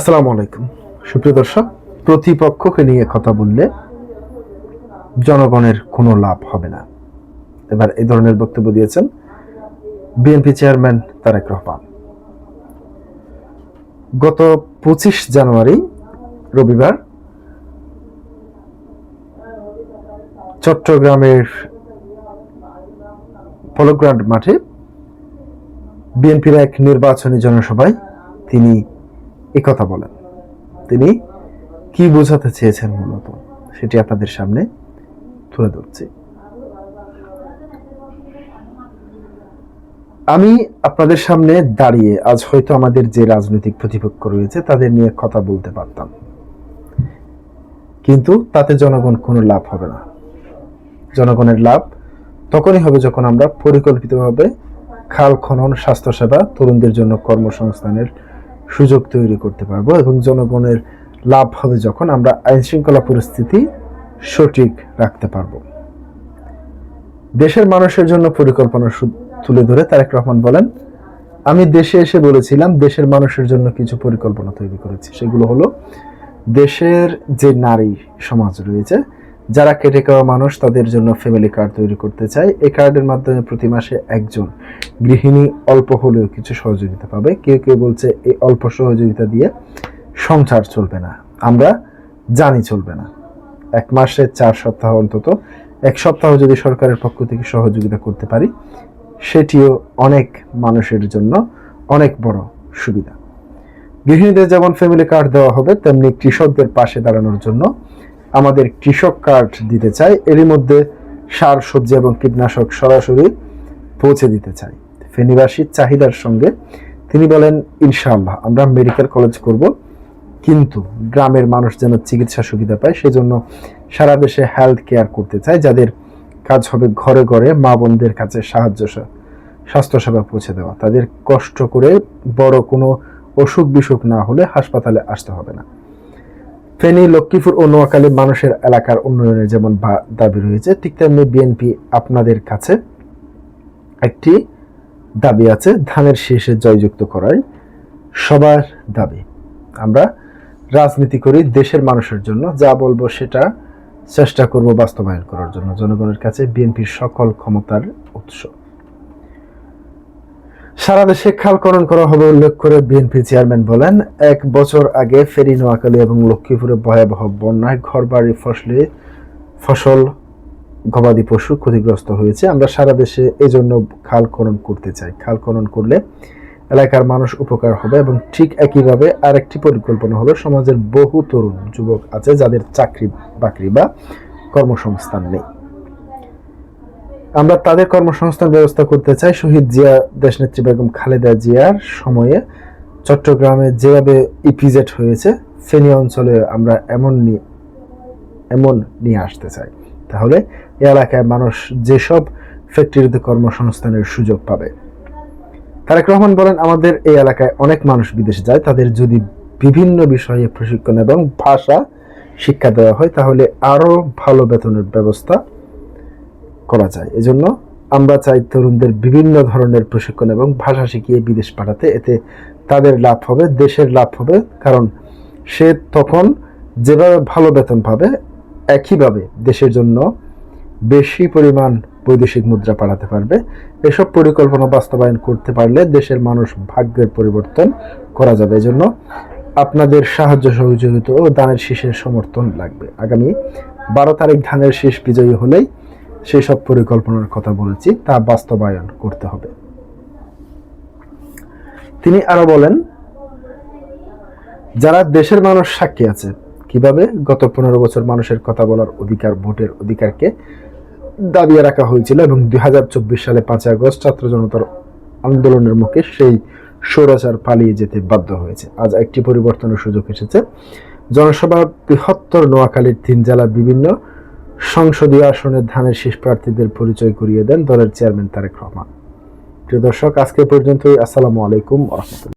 আসসালামু আলাইকুম সুপ্রিয় দর্শক, প্রতিপক্ষকে নিয়ে কথা বললে জনগণের কোনো লাভ হবে না। এবার এই ধরনের বক্তব্য দিয়েছেন বিএনপি চেয়ারম্যান তারেক রহমান। গত 25 জানুয়ারি রবিবার চট্টগ্রামের পলোগ্রাউন্ড মাঠে বিএনপির এক নির্বাচনী জনসভায় তিনি একথা বলেন। তিনি কি বোঝাতে চেয়েছেন মূলত সেটি আপনাদের সামনে তুলে ধরছি। আমি আপনাদের সামনে দাঁড়িয়ে আজ হয়তো আমাদের যে রাজনৈতিক প্রতিপক্ষ রয়েছে তাদের নিয়ে কথা বলতে পারতাম, কিন্তু তাতে জনগণ কোনো লাভ হবে না। জনগণের লাভ তখনই হবে যখন আমরা পরিকল্পিতভাবে খাল খনন, স্বাস্থ্যসেবা, তরুণদের জন্য কর্মসংস্থানের সুযোগ তৈরি করতে পারবো, এবং জনগণের লাভ হবে যখন আমরা আইন শৃঙ্খলা পরিস্থিতি সঠিক রাখতে পারবো। দেশের মানুষের জন্য পরিকল্পনা তুলে ধরে তারেক রহমান বলেন, আমি দেশে এসে বলেছিলাম দেশের মানুষের জন্য কিছু পরিকল্পনা তৈরি করেছি। সেগুলো হলো, দেশের যে নারী সমাজ রয়েছে, যারা কেটে খাওয়া মানুষ, তাদের জন্য ফ্যামিলি কার্ড তৈরি করতে চাই। এই কার্ডের মাধ্যমে প্রতি মাসে একজন গৃহিণী অল্প হলেও কিছু সহযোগিতা পাবে। কেউ কেউ বলছে এই অল্প সহযোগিতা দিয়ে সংসার চলবে না। আমরা জানি চলবে না। 1 মাসে 4 সপ্তাহ, অন্তত 1 সপ্তাহ যদি সরকারের পক্ষ থেকে সহযোগিতা করতে পারি, সেটিও অনেক মানুষের জন্য অনেক বড় সুবিধা। গৃহিণীদের যেমন ফ্যামিলি কার্ড দেওয়া হবে, তেমনি কৃষকদের পাশে দাঁড়ানোর জন্য আমাদের কৃষক কার্ড দিতে চাই। এরই মধ্যে সার, সবজি এবং কীটনাশক সরাসরি পৌঁছে দিতে চাই ফেনীবাসীর চাহিদার সঙ্গে। তিনি বলেন, ইনশাআল্লাহ আমরা মেডিকেল কলেজ করব, কিন্তু গ্রামের মানুষ যেন চিকিৎসা সুবিধা পায় সেজন্য সারা দেশে হেলথ কেয়ার করতে চাই, যাদের কাজ হবে ঘরে ঘরে মা বোনদের কাছে স্বাস্থ্যসেবা পৌঁছে দেওয়া। তাদের কষ্ট করে বড় কোনো অসুখ বিসুখ না হলে হাসপাতালে আসতে হবে না। ফেনী, লক্ষ্মীপুর ও নোয়াখালী মানুষের এলাকার উন্নয়নের যেমন দাবি রয়েছে, ঠিক তেমনি বিএনপি আপনাদের কাছে একটি দাবি আছে, ধানের শীষে জয়যুক্ত করাই সবার দাবি। আমরা রাজনীতি করি দেশের মানুষের জন্য, যা বলবো সেটা চেষ্টা করব বাস্তবায়ন করার জন্য। জনগণের কাছে বিএনপির সকল ক্ষমতার উৎস। সারা দেশে খাল খনন করা হবে উল্লেখ করে বিএনপি চেয়ারম্যান বলেন, 1 বছর আগে ফেনী, নোয়াখালী এবং লক্ষ্মীপুরে ভয়াবহ বন্যায় ঘরবাড়ি, ফসল, গবাদি পশু ক্ষতিগ্রস্ত হয়েছে। আমরা সারা দেশে এজন্য খাল খনন করতে চাই। খাল খনন করলে এলাকার মানুষ উপকার হবে, এবং ঠিক একইভাবে আরেকটি পরিকল্পনা হলো, সমাজের বহু তরুণ যুবক আছে যাদের চাকরি বাকরি বা কর্মসংস্থান নেই। আমরা তাদের কর্মসংস্থান ব্যবস্থা করতে চাই। শহীদ জিয়া, দেশনেত্রী বেগম খালেদা জিয়ার সময়ে চট্টগ্রামে যেভাবে ইপিজেড হয়েছে, ফেনী অঞ্চলে আমরা এমন নিয়ে আসতে চাই। তাহলে এই এলাকায় মানুষ যেসব ফ্যাক্টরিতে কর্মসংস্থানের সুযোগ পাবে। তারেক রহমান বলেন, আমাদের এই এলাকায় অনেক মানুষ বিদেশে যায়, তাদের যদি বিভিন্ন বিষয়ে প্রশিক্ষণ এবং ভাষা শিক্ষা দেওয়া হয়, তাহলে আরো ভালো বেতনের ব্যবস্থা করা যায়। এজন্য আমরা চাই তরুণদের বিভিন্ন ধরনের প্রশিক্ষণ এবং ভাষা শিখিয়ে বিদেশ পাঠাতে। এতে তাদের লাভ হবে, দেশের লাভ হবে, কারণ সে তখন যেভাবে ভালো বেতন পাবে, একইভাবে দেশের জন্য বেশি পরিমাণ বৈদেশিক মুদ্রা পাঠাতে পারবে। এসব পরিকল্পনা বাস্তবায়ন করতে পারলে দেশের মানুষ ভাগ্যের পরিবর্তন করা যাবে। এজন্য আপনাদের সাহায্য, সহযোগিতা ও ধানের শীষের সমর্থন লাগবে। আগামী 12 তারিখ ধানের শীষ বিজয়ী হলেই সেই সব পরিকল্পনার কথা বলেছি তা বাস্তবায়ন করতে হবে। তিনি আরো বলেন, যারা দেশের মানুষ সাক্ষী আছে কিভাবে গত 15 বছর মানুষের কথা বলার অধিকার, ভোটের অধিকারকে দাবিয়ে রাখা হয়েছিল, এবং 2024 সালে 5 আগস্ট ছাত্র জনতার আন্দোলনের মুখে সেই স্বৈরাচার পালিয়ে যেতে বাধ্য হয়েছে। আজ একটি পরিবর্তনের সুযোগ এসেছে। জনসভা বৃহত্তর নোয়াখালীর 3 জেলার বিভিন্ন সংসদীয় আসনের ধানের শীষ প্রার্থীদের পরিচয় করিয়ে দেন দলের চেয়ারম্যান তারেক রহমান। প্রিয় দর্শক, আজকে পর্যন্তই। আসসালামু আলাইকুম ওয়া রাহমাতুল্লাহ।